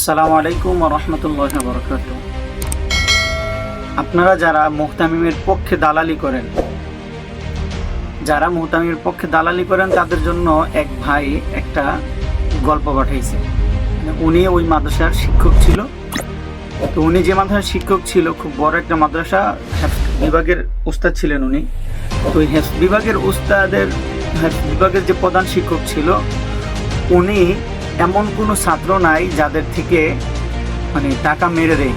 আসসালামু আলাইকুম ওয়া রাহমাতুল্লাহি ওয়া বারাকাতুহু। আপনারা যারা মুহতামিমের পক্ষে দালালি করেন তাদের জন্য এক ভাই একটা গল্প পাঠাইছে। উনি ওই মাদ্রাসার শিক্ষক ছিল। তো উনি যে মাদ্রাসার শিক্ষক ছিল, খুব বড় একটা মাদ্রাসা, হেফজ বিভাগের উস্তাদ ছিলেন উনি। তো ওই হেফজ বিভাগের যে প্রধান শিক্ষক ছিল, উনি এমন কোনো ছাত্র নাই যাদের থেকে টাকা মেরে দেয়।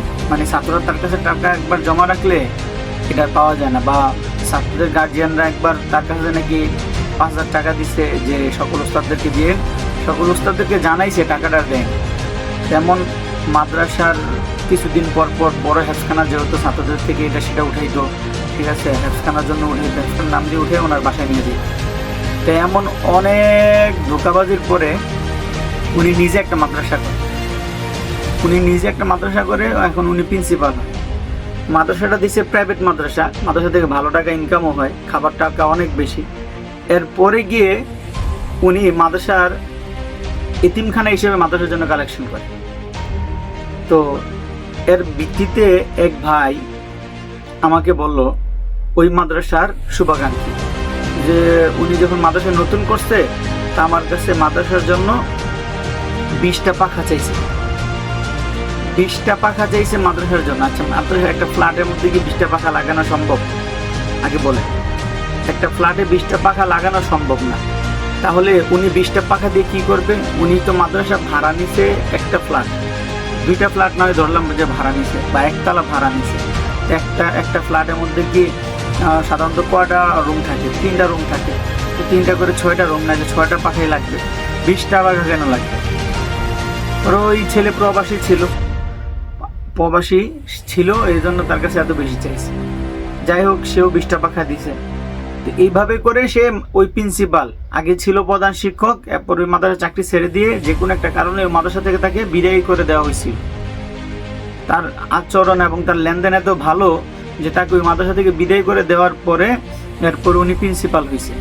ছাত্ররা তার কাছে টাকা একবার জমা রাখলে এটা পাওয়া যায় না, বা ছাত্রদের গার্জিয়ানরা একবার তার কাছে নাকি 5,000 টাকা দিচ্ছে যে সকল উস্তাদদেরকে দিয়ে, সকল উস্তাদদেরকে জানাইছে টাকাটা দেন। তেমন মাদ্রাসার কিছুদিন পর বড় হেফজখানা যেহেতু ছাত্রদের থেকে এটা সেটা উঠাইতো, ঠিক আছে, হেফজখানার জন্য হেফজখানার নাম দিয়ে উঠে ওনার বাসায় নিয়ে দিত। তো এমন অনেক ধোঁকাবাজির পরে উনি নিজে একটা মাদ্রাসা করে এখন উনি প্রিন্সিপাল হয়। মাদ্রাসাটা দিচ্ছে প্রাইভেট মাদ্রাসা থেকে ভালো টাকা ইনকামও হয়, খাবার টাকা অনেক বেশি। এরপরে গিয়ে উনি মাদ্রাসার এতিমখানা হিসেবে মাদ্রাসার জন্য কালেকশন করে। তো এর ভিত্তিতে এক ভাই আমাকে বলল ওই মাদ্রাসার শুভাকাঙ্ক্ষী, যে উনি যখন মাদ্রাসা নতুন করছে তা আমার কাছে মাদ্রাসার জন্য 20টা পাখা চাইছে। 20টা পাখা চাইছে মাদ্রাসার জন্য। আচ্ছা, মাদ্রাসার একটা ফ্ল্যাটের মধ্যে কি 20টা পাখা লাগানো সম্ভব? আগে বলে, একটা ফ্ল্যাটে 20টা পাখা লাগানো সম্ভব না। তাহলে উনি 20টা পাখা দিয়ে কি করবে? উনি তো মাদ্রাসা ভাড়া নিছে একটা ফ্ল্যাট, 2টা ফ্ল্যাট নয় ধরলাম যে ভাড়া নিছে, বা একতলা ভাড়া নিছে। একটা ফ্ল্যাটের মধ্যে কি সাধারণত কয়টা রুম থাকে? 3টা রুম থাকে। তো 3টা করে 6টা রুম, না যে 6টা পাখাই লাগবে, 20টা পাখা কেন লাগবে? ওই ছেলে প্রবাসী ছিল, এই জন্য তার কাছে এত বেশি চাইছে। যাই হোক, সেও 20টা পাখা দিছে। তো এইভাবে করে সে ওই প্রিন্সিপাল, আগে ছিল প্রধান শিক্ষক, এরপর ওই মাদ্রাসা চাকরি ছেড়ে দিয়ে যে কোনো একটা কারণে ওই মাদ্রাসা থেকে তাকে বিদায় করে দেওয়া হয়েছিল। তার আচরণ এবং তার লেনদেন এত ভালো যে তাকে ওই মাদ্রাসা থেকে বিদায় করে দেওয়ার পরে এরপর উনি প্রিন্সিপাল হয়েছে।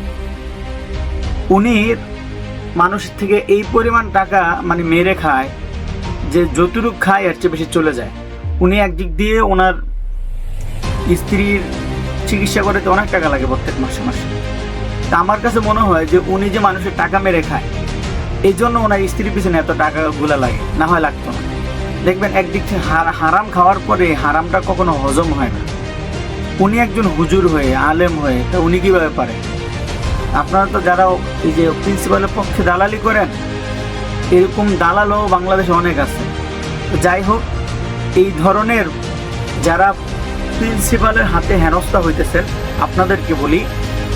উনি মানুষের থেকে এই পরিমাণ টাকা মেরে খায় যে যতটুক খায় এর চেয়ে বেশি চলে যায়। উনি একদিক দিয়ে ওনার স্ত্রীর চিকিৎসা করতে অনেক টাকা লাগে প্রত্যেক মাসে। তা আমার কাছে মনে হয় যে উনি যে মানুষের টাকা মেরে খায়, এই জন্য ওনার স্ত্রীর পিছনে এত টাকাগুলো লাগে, না হয় লাগতো না। দেখবেন একদিক থেকে হারাম খাওয়ার পরে হারামটা কখনো হজম হয় না। উনি একজন হুজুর হয়ে, আলেম হয়ে, তা উনি কীভাবে পারে? আপনারা তো যারা এই যে প্রিন্সিপালের পক্ষে দালালি করেন, এরকম দালালও বাংলাদেশে অনেক আছে। যাই হোক, এই ধরনের যারা প্রিন্সিপালের হাতে হেনস্থা হইতেছেন, আপনাদেরকে বলি,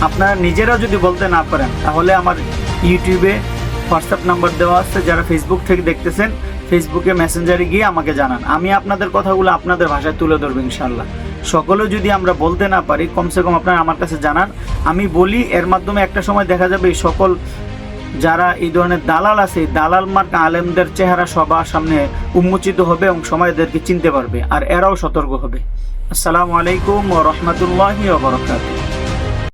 আপনারা নিজেরাও যদি বলতে না পারেন তাহলে আমার ইউটিউবে হোয়াটসঅ্যাপ নাম্বার দেওয়া আছে। যারা ফেসবুক থেকে দেখতেছেন, ফেসবুকে মেসেঞ্জারে গিয়ে আমাকে জানান, আমি আপনাদের কথাগুলো আপনাদের ভাষায় তুলে ধরবো ইনশাল্লাহ। সকলেও যদি আমরা বলতে না পারি, কমসে কম আপনারা আমার কাছে জানান, আমি বলি। এর মাধ্যমে একটা সময় দেখা যাবে এই সকল যারা এই ধরনের দালাল আছে, দালাল মার্কা আলেমদের চেহারা সবার সামনে উন্মোচিত হবে এবং সমাজ এদেরকে চিনতে পারবে, আর এরাও সতর্ক হবে। আসসালামু আলাইকুম ওয়া রাহমাতুল্লাহি ওয়া বারাকাতুহু।